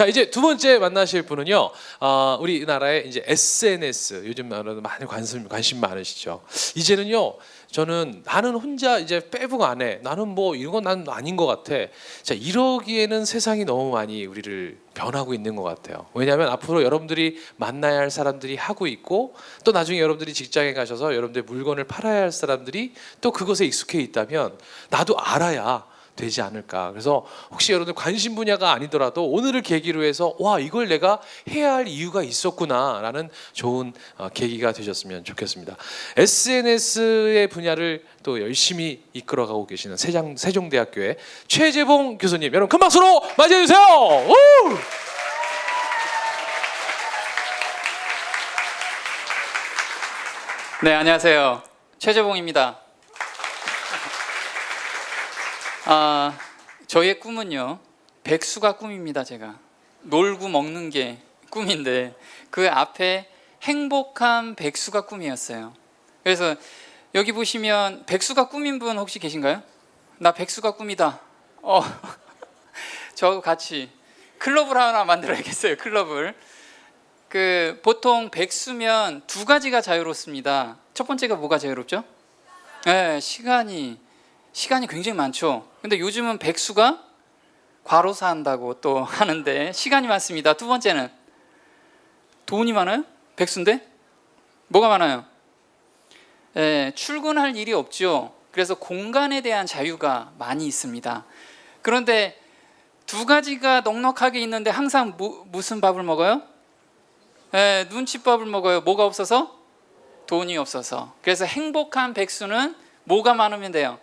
자, 이제 두 번째 만나실 분은요. 우리나라의 이제 SNS 요즘 많이 관심 많으시죠. 이제는요. 나는 혼자 이제 페북 안 해. 나는 뭐 이런 건 난 아닌 것 같아. 자, 이러기에는 세상이 너무 많이 우리를 변하고 있는 것 같아요. 왜냐하면 앞으로 여러분들이 만나야 할 사람들이 하고 있고, 또 나중에 여러분들이 직장에 가셔서 여러분들의 물건을 팔아야 할 사람들이 또 그것에 익숙해 있다면 나도 알아야 되지 않을까. 그래서 혹시 여러분들 관심 분야가 아니더라도 오늘을 계기로 해서 와, 이걸 내가 해야 할 이유가 있었구나라는 좋은 계기가 되셨으면 좋겠습니다. SNS의 분야를 또 열심히 이끌어가고 계시는 세종대학교의 최재봉 교수님, 여러분 큰 박수로 맞이해 주세요. 우! 네, 안녕하세요. 최재봉입니다. 저의 꿈은요, 백수가 꿈입니다. 제가 놀고 먹는 게 꿈인데 그 앞에 행복한 백수가 꿈이었어요. 그래서 여기 보시면 백수가 꿈인 분 혹시 계신가요? 나 백수가 꿈이다. 저하고 같이 클럽을 하나 만들어야겠어요. 클럽을. 보통 백수면 두 가지가 자유롭습니다. 첫 번째가 뭐가 자유롭죠? 네, 시간이 굉장히 많죠. 근데 요즘은 백수가 과로사 한다고 또 하는데 시간이 많습니다. 두 번째는 돈이 많아요? 백수인데? 뭐가 많아요? 출근할 일이 없죠. 그래서 공간에 대한 자유가 많이 있습니다. 그런데 두 가지가 넉넉하게 있는데 항상 무슨 밥을 먹어요? 눈칫밥을 먹어요. 뭐가 없어서? 돈이 없어서. 그래서 행복한 백수는 뭐가 많으면 돼요?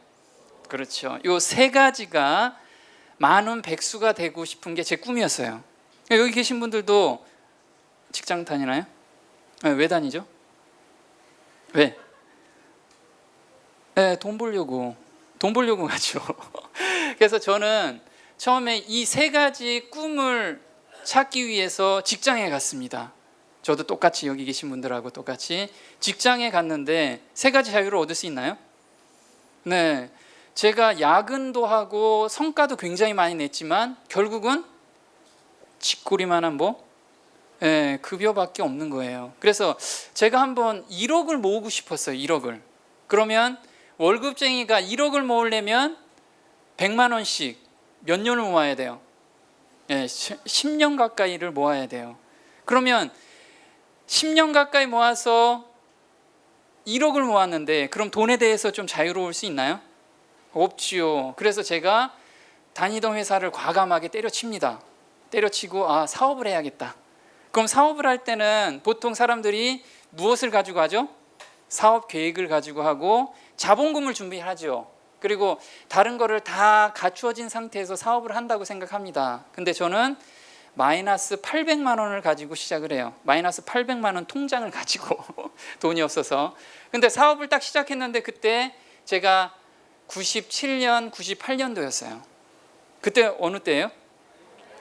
그렇죠. 요 세 가지가 많은 백수가 되고 싶은 게 제 꿈이었어요. 여기 계신 분들도 직장 다니나요? 왜 다니죠? 왜? 돈 벌려고 가죠. 그래서 저는 처음에 이 세 가지 꿈을 찾기 위해서 직장에 갔습니다. 저도 똑같이 여기 계신 분들하고 똑같이 직장에 갔는데 세 가지 자유를 얻을 수 있나요? 네, 제가 야근도 하고 성과도 굉장히 많이 냈지만 결국은 쥐꼬리만한 급여밖에 없는 거예요. 그래서 제가 한번 1억을 모으고 싶었어요. 1억을. 그러면 월급쟁이가 1억을 모으려면 100만 원씩 몇 년을 모아야 돼요? 10년 가까이를 모아야 돼요. 그러면 10년 가까이 모아서 1억을 모았는데 그럼 돈에 대해서 좀 자유로울 수 있나요? 없지요. 그래서 제가 다니던 회사를 과감하게 때려칩니다. 때려치고 사업을 해야겠다. 그럼 사업을 할 때는 보통 사람들이 무엇을 가지고 하죠? 사업 계획을 가지고 하고 자본금을 준비하죠. 그리고 다른 거를 다 갖추어진 상태에서 사업을 한다고 생각합니다. 근데 저는 마이너스 800만 원을 가지고 시작을 해요. 마이너스 800만 원 통장을 가지고 돈이 없어서. 근데 사업을 딱 시작했는데 그때 제가 97년, 98년도였어요. 그때 어느 때예요?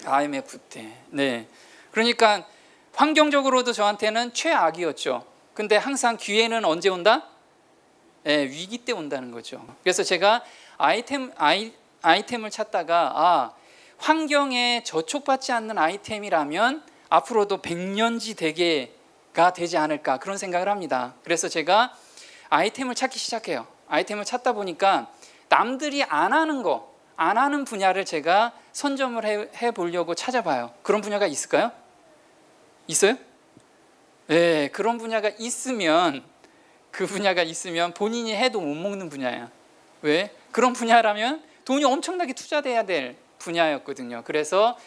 IMF 때. 네. 그러니까 환경적으로도 저한테는 최악이었죠. 근데 항상 기회는 언제 온다? 위기 때 온다는 거죠. 그래서 제가 아이템을 찾다가 환경에 저촉받지 않는 아이템이라면 앞으로도 100년지 대계가 되지 않을까 그런 생각을 합니다. 그래서 제가 아이템을 찾기 시작해요. 아이템을 찾다 보니까 남들이 안 하는 분야를 제가 선점을 해보려고 찾아봐요. 그런 분야가 있을까요? 있어요? 네, 그런 분야가 있으면 본인이 해도 못 먹는 분야야. 왜? 그런 분야라면 돈이 엄청나게 투자돼야 될 분야였거든요. 그래서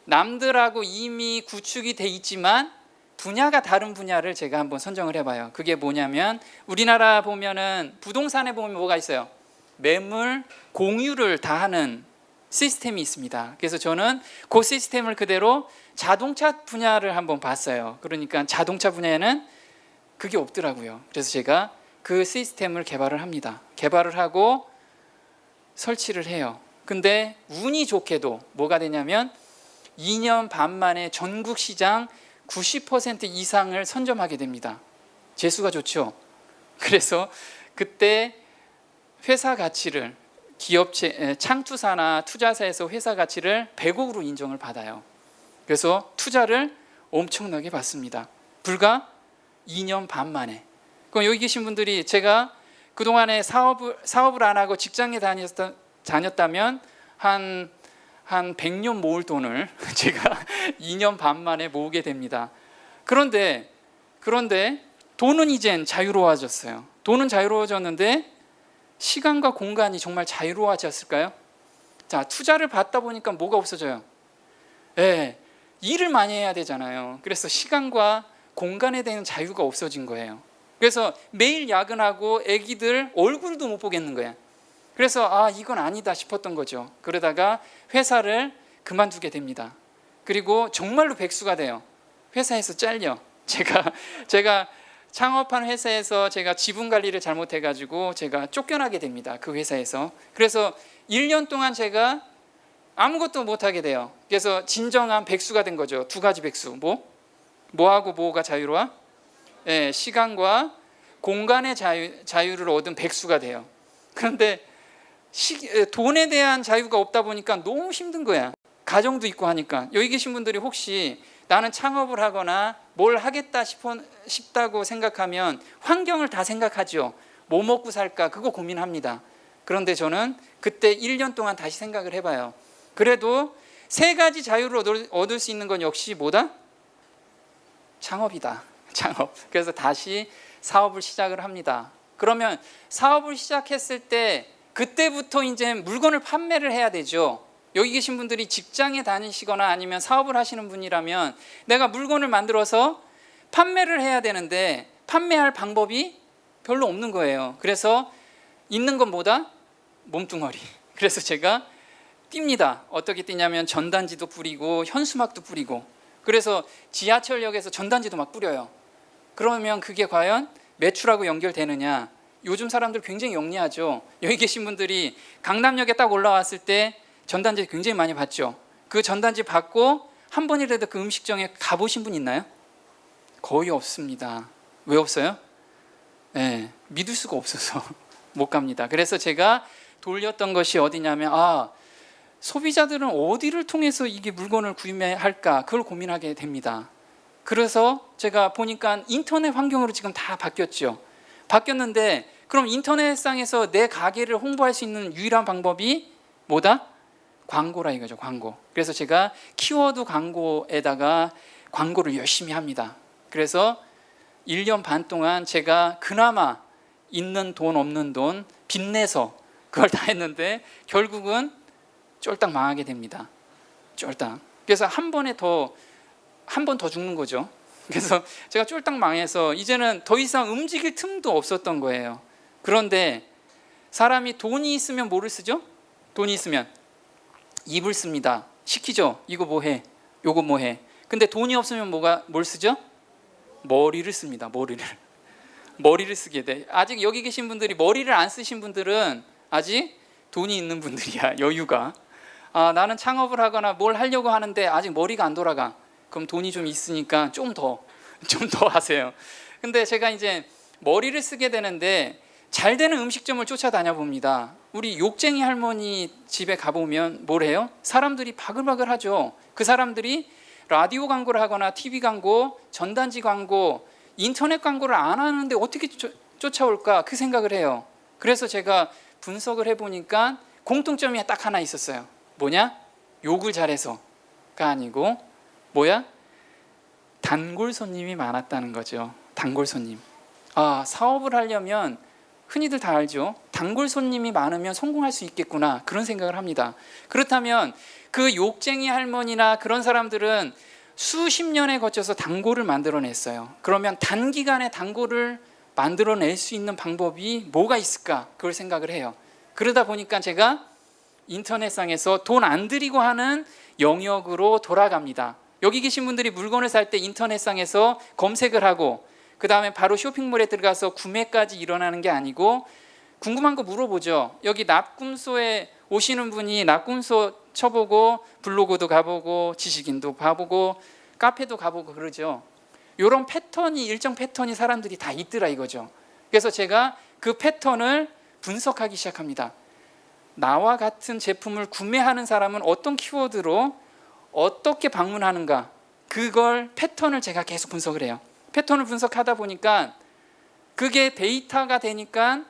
남들하고 이미 구축이 돼 있지만 분야가 다른 분야를 제가 한번 선정을 해봐요. 그게 뭐냐면 우리나라 보면은 부동산에 보면 뭐가 있어요? 매물 공유를 다 하는 시스템이 있습니다. 그래서 저는 그 시스템을 그대로 자동차 분야를 한번 봤어요. 그러니까 자동차 분야에는 그게 없더라고요. 그래서 제가 그 시스템을 개발을 합니다. 개발을 하고 설치를 해요. 근데 운이 좋게도 뭐가 되냐면 2년 반 만에 전국 시장 90% 이상을 선점하게 됩니다. 재수가 좋죠. 그래서 그때 회사 가치를 기업체 창투사나 투자사에서 회사 가치를 100억으로 인정을 받아요. 그래서 투자를 엄청나게 받습니다. 불과 2년 반 만에. 그럼 여기 계신 분들이 제가 그동안에 사업을 안 하고 직장에 다녔다면 한 100년 모을 돈을 제가 2년 반 만에 모으게 됩니다. 그런데 돈은 이젠 자유로워졌어요. 돈은 자유로워졌는데 시간과 공간이 정말 자유로워졌을까요? 자, 투자를 받다 보니까 뭐가 없어져요? 네, 일을 많이 해야 되잖아요. 그래서 시간과 공간에 대한 자유가 없어진 거예요. 그래서 매일 야근하고 애기들 얼굴도 못 보겠는 거예요. 그래서 이건 아니다 싶었던 거죠. 그러다가 회사를 그만두게 됩니다. 그리고 정말로 백수가 돼요. 회사에서 잘려. 제가 창업한 회사에서 제가 지분 관리를 잘못해가지고 제가 쫓겨나게 됩니다. 그 회사에서. 그래서 1년 동안 제가 아무것도 못하게 돼요. 그래서 진정한 백수가 된 거죠. 두 가지 백수. 뭐하고 뭐가 자유로워? 네, 시간과 공간의 자유를 얻은 백수가 돼요. 그런데 돈에 대한 자유가 없다 보니까 너무 힘든 거야. 가정도 있고 하니까. 여기 계신 분들이 혹시 나는 창업을 하거나 뭘 하겠다 싶다고 생각하면 환경을 다 생각하죠. 뭐 먹고 살까 그거 고민합니다. 그런데 저는 그때 1년 동안 다시 생각을 해봐요. 그래도 세 가지 자유를 얻을 수 있는 건 역시 뭐다? 창업이다. 창업. 그래서 다시 사업을 시작을 합니다. 그러면 사업을 시작했을 때 그때부터 이제 물건을 판매를 해야 되죠. 여기 계신 분들이 직장에 다니시거나 아니면 사업을 하시는 분이라면 내가 물건을 만들어서 판매를 해야 되는데 판매할 방법이 별로 없는 거예요. 그래서 있는 건 뭐다? 몸뚱어리. 그래서 제가 띱니다. 어떻게 뛰냐면 전단지도 뿌리고 현수막도 뿌리고, 그래서 지하철역에서 전단지도 막 뿌려요. 그러면 그게 과연 매출하고 연결되느냐? 요즘 사람들 굉장히 영리하죠. 여기 계신 분들이 강남역에 딱 올라왔을 때 전단지 굉장히 많이 받죠. 그 전단지 받고 한 번이라도 그 음식점에 가보신 분 있나요? 거의 없습니다. 왜 없어요? 네, 믿을 수가 없어서 못 갑니다. 그래서 제가 돌렸던 것이 어디냐면 소비자들은 어디를 통해서 이게 물건을 구매할까 그걸 고민하게 됩니다. 그래서 제가 보니까 인터넷 환경으로 지금 다 바뀌었죠. 바뀌었는데 그럼 인터넷상에서 내 가게를 홍보할 수 있는 유일한 방법이 뭐다? 광고라 이거죠. 광고. 그래서 제가 키워드 광고에다가 광고를 열심히 합니다. 그래서 1년 반 동안 제가 그나마 있는 돈 없는 돈 빚내서 그걸 다 했는데 결국은 쫄딱 망하게 됩니다. 쫄딱. 그래서 한 번 더 죽는 거죠. 그래서 제가 쫄딱 망해서 이제는 더 이상 움직일 틈도 없었던 거예요. 그런데 사람이 돈이 있으면 뭐를 쓰죠? 돈이 있으면 입을 씁니다. 시키죠. 이거 뭐 해? 요거 뭐 해? 근데 돈이 없으면 뭘 쓰죠? 머리를 씁니다. 머리를 쓰게 돼. 아직 여기 계신 분들이 머리를 안 쓰신 분들은 아직 돈이 있는 분들이야. 여유가. 나는 창업을 하거나 뭘 하려고 하는데 아직 머리가 안 돌아가. 그럼 돈이 좀 있으니까 좀 더 하세요. 근데 제가 이제 머리를 쓰게 되는데 잘 되는 음식점을 쫓아다녀 봅니다. 우리 욕쟁이 할머니 집에 가보면 뭘 해요? 사람들이 바글바글 하죠. 그 사람들이 라디오 광고를 하거나 TV 광고, 전단지 광고, 인터넷 광고를 안 하는데 어떻게 쫓아올까 그 생각을 해요. 그래서 제가 분석을 해보니까 공통점이 딱 하나 있었어요. 뭐냐? 욕을 잘해서가 아니고 뭐야? 단골 손님이 많았다는 거죠. 단골 손님. 사업을 하려면 흔히들 다 알죠. 단골 손님이 많으면 성공할 수 있겠구나 그런 생각을 합니다. 그렇다면 그 욕쟁이 할머니나 그런 사람들은 수십 년에 거쳐서 단골을 만들어냈어요. 그러면 단기간에 단골을 만들어낼 수 있는 방법이 뭐가 있을까 그걸 생각을 해요. 그러다 보니까 제가 인터넷상에서 돈 안 들이고 하는 영역으로 돌아갑니다. 여기 계신 분들이 물건을 살 때 인터넷상에서 검색을 하고 그 다음에 바로 쇼핑몰에 들어가서 구매까지 일어나는 게 아니고 궁금한 거 물어보죠. 여기 납금소에 오시는 분이 납금소 쳐보고 블로그도 가보고 지식인도 봐보고 카페도 가보고 그러죠. 이런 패턴이 일정 패턴이 사람들이 다 있더라 이거죠. 그래서 제가 그 패턴을 분석하기 시작합니다. 나와 같은 제품을 구매하는 사람은 어떤 키워드로 어떻게 방문하는가, 그걸 패턴을 제가 계속 분석을 해요. 패턴을 분석하다 보니까 그게 데이터가 되니까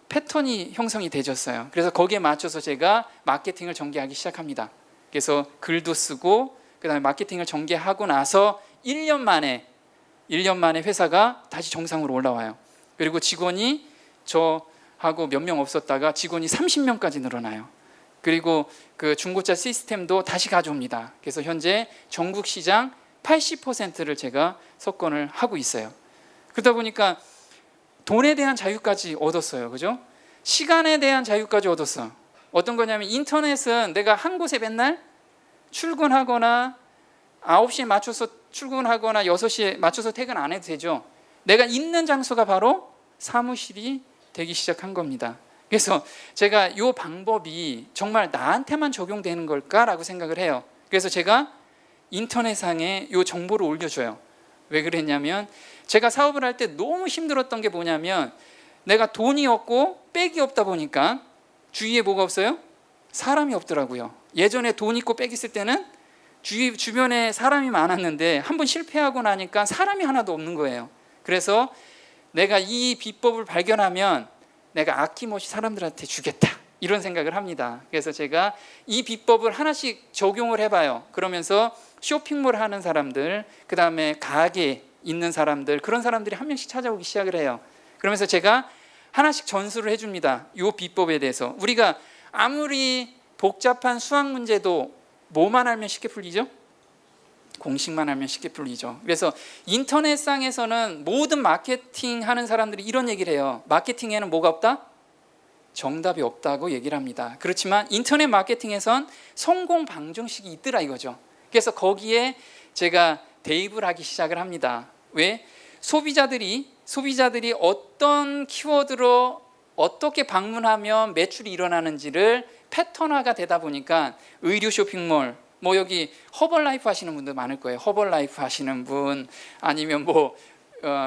패턴이 형성이 되졌어요. 그래서 거기에 맞춰서 제가 마케팅을 전개하기 시작합니다. 그래서 글도 쓰고 그다음에 마케팅을 전개하고 나서 1년 만에 회사가 다시 정상으로 올라와요. 그리고 직원이 저하고 몇 명 없었다가 직원이 30명까지 늘어나요. 그리고 그 중고차 시스템도 다시 가져옵니다. 그래서 현재 전국 시장 80%를 제가 석권을 하고 있어요. 그러다 보니까 돈에 대한 자유까지 얻었어요. 그죠? 시간에 대한 자유까지 얻었어. 어떤 거냐면 인터넷은 내가 한 곳에 맨날 출근하거나 9시에 맞춰서 출근하거나 6시에 맞춰서 퇴근 안 해도 되죠. 내가 있는 장소가 바로 사무실이 되기 시작한 겁니다. 그래서 제가 이 방법이 정말 나한테만 적용되는 걸까라고 생각을 해요. 그래서 제가 인터넷상에 이 정보를 올려줘요. 왜 그랬냐면 제가 사업을 할 때 너무 힘들었던 게 뭐냐면 내가 돈이 없고 백이 없다 보니까 주위에 뭐가 없어요? 사람이 없더라고요. 예전에 돈 있고 백 있을 때는 주변에 사람이 많았는데 한번 실패하고 나니까 사람이 하나도 없는 거예요. 그래서 내가 이 비법을 발견하면 내가 아낌없이 사람들한테 주겠다, 이런 생각을 합니다. 그래서 제가 이 비법을 하나씩 적용을 해봐요. 그러면서 쇼핑몰 하는 사람들, 그 다음에 가게 있는 사람들, 그런 사람들이 한 명씩 찾아오기 시작을 해요. 그러면서 제가 하나씩 전수를 해줍니다. 이 비법에 대해서. 우리가 아무리 복잡한 수학 문제도 뭐만 알면 쉽게 풀리죠? 공식만 알면 쉽게 풀리죠. 그래서 인터넷상에서는 모든 마케팅 하는 사람들이 이런 얘기를 해요. 마케팅에는 뭐가 없다? 정답이 없다고 얘기를 합니다. 그렇지만 인터넷 마케팅에선 성공 방정식이 있더라 이거죠. 그래서 거기에 제가 대입을 하기 시작을 합니다. 왜? 소비자들이 어떤 키워드로 어떻게 방문하면 매출이 일어나는지를 패턴화가 되다 보니까 의류 쇼핑몰, 뭐 여기 허벌라이프 하시는 분들 많을 거예요. 허벌라이프 하시는 분, 아니면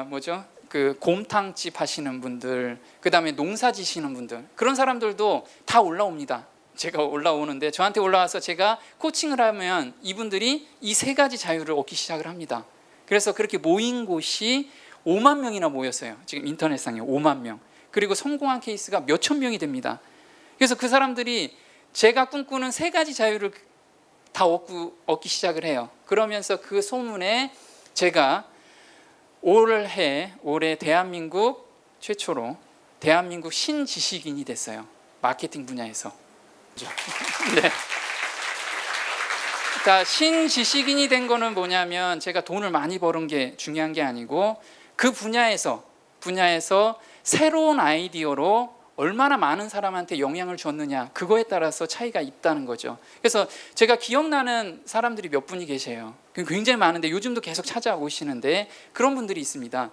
뭐죠? 그 곰탕집 하시는 분들, 그다음에 농사 지시는 분들, 그런 사람들도 다 올라옵니다. 제가 올라오는데 저한테 올라와서 제가 코칭을 하면 이분들이 이 세 가지 자유를 얻기 시작을 합니다. 그래서 그렇게 모인 곳이 5만 명이나 모였어요. 지금 인터넷상에 5만 명. 그리고 성공한 케이스가 몇천 명이 됩니다. 그래서 그 사람들이 제가 꿈꾸는 세 가지 자유를 다 얻기 시작을 해요. 그러면서 그 소문에 제가 올해 대한민국 최초로 대한민국 신지식인이 됐어요. 마케팅 분야에서. 네. 그러니까 신지식인이 된 거는 뭐냐면 제가 돈을 많이 버는 게 중요한 게 아니고 그 분야에서 새로운 아이디어로 얼마나 많은 사람한테 영향을 줬느냐, 그거에 따라서 차이가 있다는 거죠. 그래서 제가 기억나는 사람들이 몇 분이 계세요. 굉장히 많은데 요즘도 계속 찾아오시는데 그런 분들이 있습니다.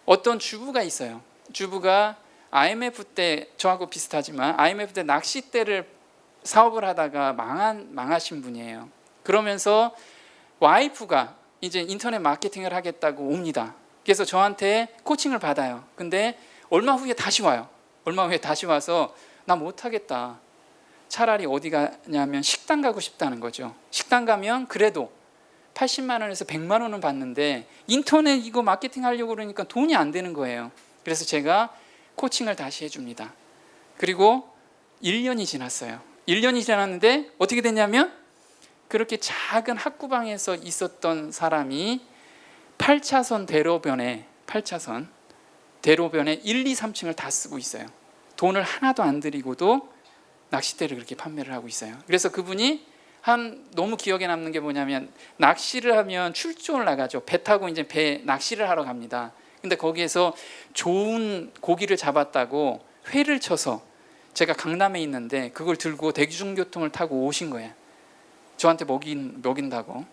어떤 주부가 있어요. 주부가 IMF 때, 저하고 비슷하지만 IMF 때 낚싯대를 사업을 하다가 망하신 분이에요. 그러면서 와이프가 이제 인터넷 마케팅을 하겠다고 옵니다. 그래서 저한테 코칭을 받아요. 근데 얼마 후에 다시 와요. 얼마 후에 다시 와서 나 못하겠다. 차라리 어디 가냐면 식당 가고 싶다는 거죠. 식당 가면 그래도 80만 원에서 100만 원은 받는데 인터넷 이거 마케팅 하려고 그러니까 돈이 안 되는 거예요. 그래서 제가 코칭을 다시 해줍니다. 그리고 1년이 지났어요. 1년이 지났는데 어떻게 됐냐면 그렇게 작은 학구방에서 있었던 사람이 8차선 대로변에 1, 2, 3층을 다 쓰고 있어요. 돈을 하나도 안 들이고도 낚싯대를 그렇게 판매를 하고 있어요. 그래서 그분이 너무 기억에 남는 게 뭐냐면 낚시를 하면 출조를 나가죠. 배 타고 이제 낚시를 하러 갑니다. 근데 거기에서 좋은 고기를 잡았다고 회를 쳐서 제가 강남에 있는데 그걸 들고 대중교통을 타고 오신 거예요. 저한테 먹인다고.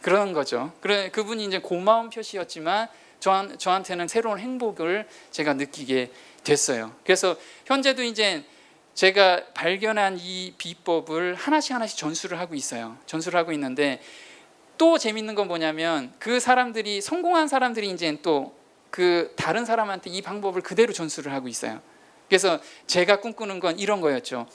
그런 거죠. 그분이 이제 고마운 표시였지만 저한테는 새로운 행복을 제가 느끼게 됐어요. 그래서 현재도 이제 제가 발견한 이 비법을 하나씩 전수를 하고 있어요. 전수를 하고 있는데 또 재밌는 건 뭐냐면 그 사람들이 성공한 사람들이 이제 또 그 다른 사람한테 이 방법을 그대로 전수를 하고 있어요. 그래서 제가 꿈꾸는 건 이런 거였죠.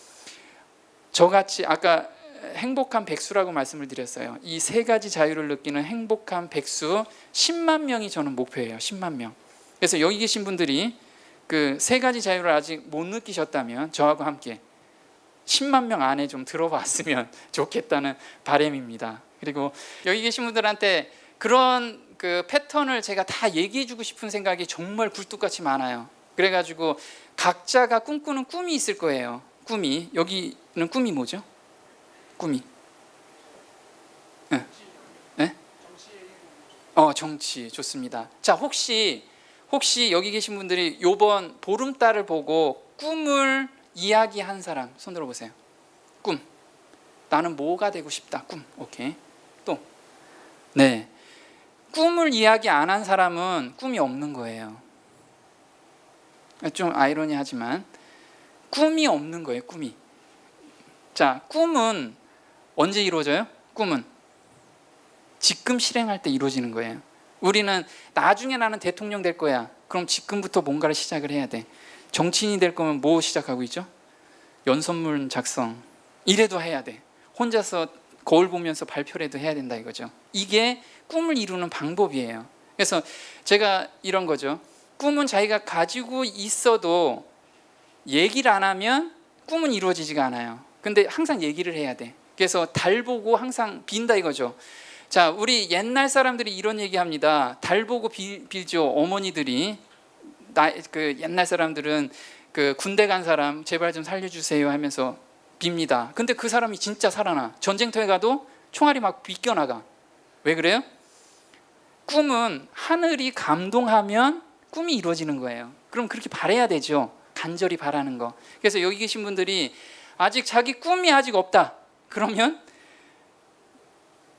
저같이 아까 행복한 백수라고 말씀을 드렸어요. 이 세 가지 자유를 느끼는 행복한 백수 10만 명이 저는 목표예요. 10만 명. 그래서 여기 계신 분들이 그 세 가지 자유를 아직 못 느끼셨다면 저하고 함께 10만 명 안에 좀 들어봤으면 좋겠다는 바람입니다. 그리고 여기 계신 분들한테 그런 그 패턴을 제가 다 얘기해주고 싶은 생각이 정말 굴뚝같이 많아요. 그래가지고 각자가 꿈꾸는 꿈이 있을 거예요. 꿈이, 여기는 꿈이 뭐죠? 꿈이 네? 정치 좋습니다. 자, 혹시 여기 계신 분들이 요번 보름달을 보고 꿈을 이야기한 사람 손 들어보세요. 꿈, 나는 뭐가 되고 싶다. 꿈. 오케이. 또 네, 꿈을 이야기 안 한 사람은 꿈이 없는 거예요. 좀 아이러니하지만 꿈이 없는 거예요. 꿈이. 자, 꿈은 언제 이루어져요? 꿈은 지금 실행할 때 이루어지는 거예요. 우리는 나중에 나는 대통령 될 거야. 그럼 지금부터 뭔가를 시작을 해야 돼. 정치인이 될 거면 뭐 시작하고 있죠? 연설문 작성. 이래도 해야 돼. 혼자서 거울 보면서 발표라도 해야 된다 이거죠. 이게 꿈을 이루는 방법이에요. 그래서 제가 이런 거죠. 꿈은 자기가 가지고 있어도 얘기를 안 하면 꿈은 이루어지지가 않아요. 근데 항상 얘기를 해야 돼. 그래서 달 보고 항상 빈다 이거죠. 자, 우리 옛날 사람들이 이런 얘기합니다. 달 보고 빌죠. 어머니들이 그 옛날 사람들은 그 군대 간 사람 제발 좀 살려주세요 하면서 빕니다. 근데 그 사람이 진짜 살아나. 전쟁터에 가도 총알이 막 비껴나가. 왜 그래요? 꿈은 하늘이 감동하면 꿈이 이루어지는 거예요. 그럼 그렇게 바라야 되죠. 간절히 바라는 거. 그래서 여기 계신 분들이 아직 자기 꿈이 아직 없다. 그러면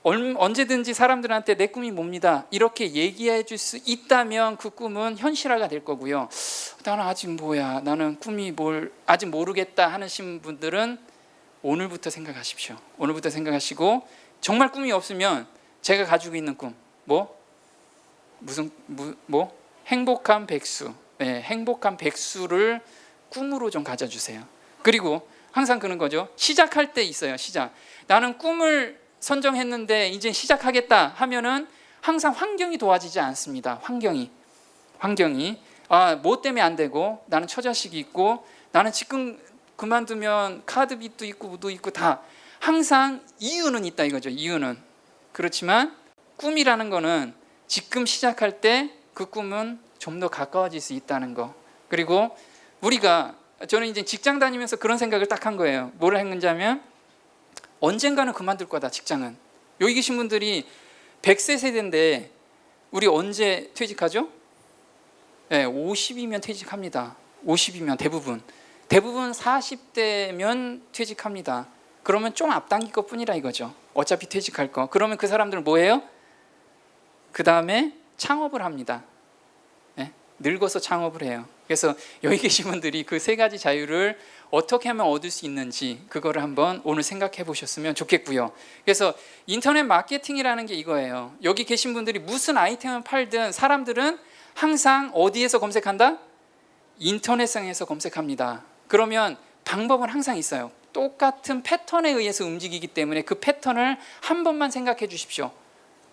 언제든지 사람들한테 내 꿈이 뭡니다. 이렇게 얘기해 줄 수 있다면 그 꿈은 현실화가 될 거고요. 나는 아직 뭐야. 나는 꿈이 뭘 아직 모르겠다 하시는 분들은 오늘부터 생각하십시오. 오늘부터 생각하시고 정말 꿈이 없으면 제가 가지고 있는 꿈 행복한 백수. 네, 행복한 백수를 꿈으로 좀 가져주세요. 그리고 항상 그런 거죠. 시작할 때 있어요. 시작. 나는 꿈을 선정했는데 이제 시작하겠다 하면은 항상 환경이 도와지지 않습니다. 환경이 뭐 때문에 안 되고 나는 처자식이 있고 나는 지금 그만두면 카드빚도 있고 뭐도 있고 다 항상 이유는 있다 이거죠. 이유는. 그렇지만 꿈이라는 거는 지금 시작할 때 그 꿈은 좀 더 가까워질 수 있다는 거. 그리고 저는 이제 직장 다니면서 그런 생각을 딱 한 거예요. 뭐를 했는지 하면 언젠가는 그만둘 거다. 직장은. 여기 계신 분들이 100세 세대인데 우리 언제 퇴직하죠? 네, 50이면 퇴직합니다. 50이면 대부분 40대면 퇴직합니다. 그러면 좀 앞당길 것뿐이라 이거죠. 어차피 퇴직할 거. 그러면 그 사람들은 뭐예요? 그 다음에 창업을 합니다. 네? 늙어서 창업을 해요. 그래서 여기 계신 분들이 그 세 가지 자유를 어떻게 하면 얻을 수 있는지 그거를 한번 오늘 생각해 보셨으면 좋겠고요. 그래서 인터넷 마케팅이라는 게 이거예요. 여기 계신 분들이 무슨 아이템을 팔든 사람들은 항상 어디에서 검색한다? 인터넷상에서 검색합니다. 그러면 방법은 항상 있어요. 똑같은 패턴에 의해서 움직이기 때문에 그 패턴을 한 번만 생각해 주십시오.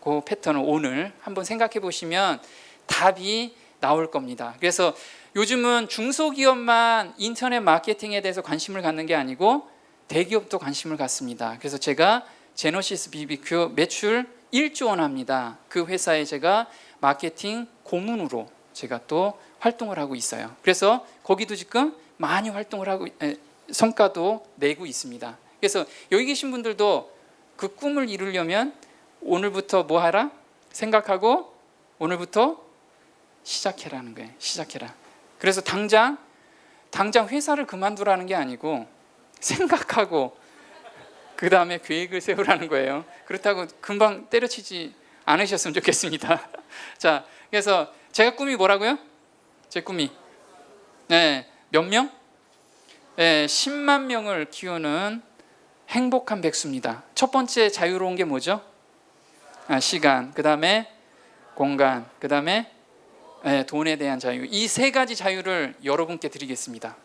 그 패턴을 오늘 한번 생각해 보시면 답이 나올 겁니다. 그래서 요즘은 중소기업만 인터넷 마케팅에 대해서 관심을 갖는 게 아니고 대기업도 관심을 갖습니다. 그래서 제가 제너시스 BBQ 매출 1조 원 합니다. 그 회사에 제가 마케팅 고문으로 제가 또 활동을 하고 있어요. 그래서 거기도 지금 많이 활동을 하고 성과도 내고 있습니다. 그래서 여기 계신 분들도 그 꿈을 이루려면 오늘부터 뭐 하라? 생각하고 오늘부터 시작해라는 거예요. 시작해라. 그래서 당장 회사를 그만두라는 게 아니고 생각하고 그 다음에 계획을 세우라는 거예요. 그렇다고 금방 때려치지 않으셨으면 좋겠습니다. 자, 그래서 제가 꿈이 뭐라고요? 제 꿈이 몇 명? 10만 명을 키우는 행복한 백수입니다. 첫 번째 자유로운 게 뭐죠? 시간, 그 다음에 공간, 그 다음에 돈에 대한 자유. 이 세 가지 자유를 여러분께 드리겠습니다.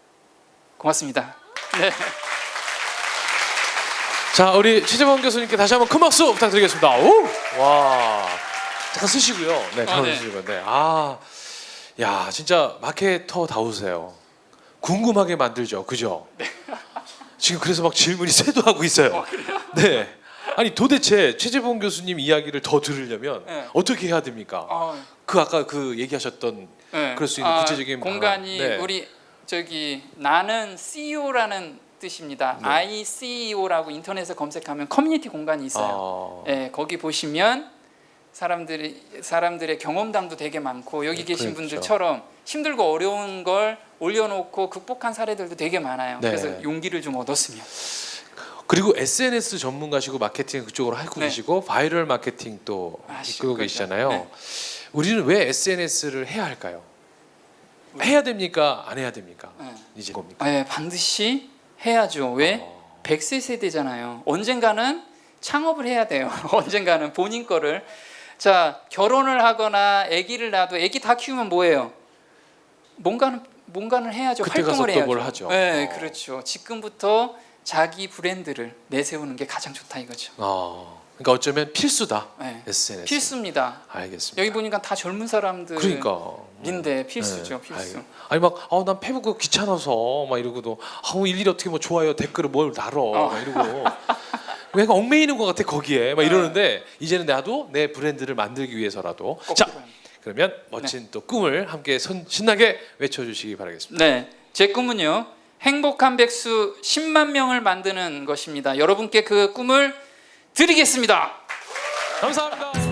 고맙습니다. 네. 자, 우리 최재범 교수님께 다시 한번 큰 박수 부탁드리겠습니다. 오! 와. 잠깐 쓰시고요. 네, 잠깐 네. 쓰시고. 네. 아. 야, 진짜 마케터다우세요. 궁금하게 만들죠. 그죠? 네. 지금 그래서 막 질문이 쇄도하고 있어요. 네. 아니 도대체 최재범 교수님 이야기를 더 들으려면 네. 어떻게 해야 됩니까? 그 아까 그 얘기하셨던 네. 그럴 수 있는 구체적인 공간이 방안. 네. 우리 저기 나는 CEO라는 뜻입니다. 네. ICEO라고 인터넷에 검색하면 커뮤니티 공간이 있어요. 예, 거기 보시면 사람들의 경험담도 되게 많고 여기 계신 그렇죠. 분들처럼 힘들고 어려운 걸 올려놓고 극복한 사례들도 되게 많아요. 네. 그래서 용기를 좀 얻었습니다. 그리고 SNS 전문가시고 마케팅 그쪽으로 하고 네. 계시고 바이럴 마케팅 또 이끌고 그렇죠. 계시잖아요. 네. 우리는 왜 SNS를 해야 할까요? 해야 됩니까? 안 해야 됩니까? 네. 이제 겁니까? 네, 반드시 해야죠. 왜? 100세 세대잖아요. 언젠가는 창업을 해야 돼요. 언젠가는 본인 거를. 자, 결혼을 하거나 아기를 낳아도 아기 다 키우면 뭐예요? 뭔가는 해야죠. 그때 가서 활동을 또 해야죠. 뭘 하죠. 네, 그렇죠. 지금부터 자기 브랜드를 내세우는 게 가장 좋다 이거죠. 그러니까 어쩌면 필수다. 네. SNS. 필수입니다. 알겠습니다. 여기 보니까 다 젊은 사람들인데 그러니까 필수죠, 네. 필수. 아니 막 난 페북 귀찮아서 막 이러고도 일일이 어떻게 뭐 좋아요 댓글을 뭘 달어 막 이러고 내가 얽매이는 것 같아 거기에 막 이러는데 이제는 나도 내 브랜드를 만들기 위해서라도 꼭 자 필요합니다. 그러면 멋진 또 꿈을 함께 신나게 외쳐주시기 바라겠습니다. 네, 제 꿈은요 행복한 백수 10만 명을 만드는 것입니다. 여러분께 그 꿈을 드리겠습니다. 감사합니다.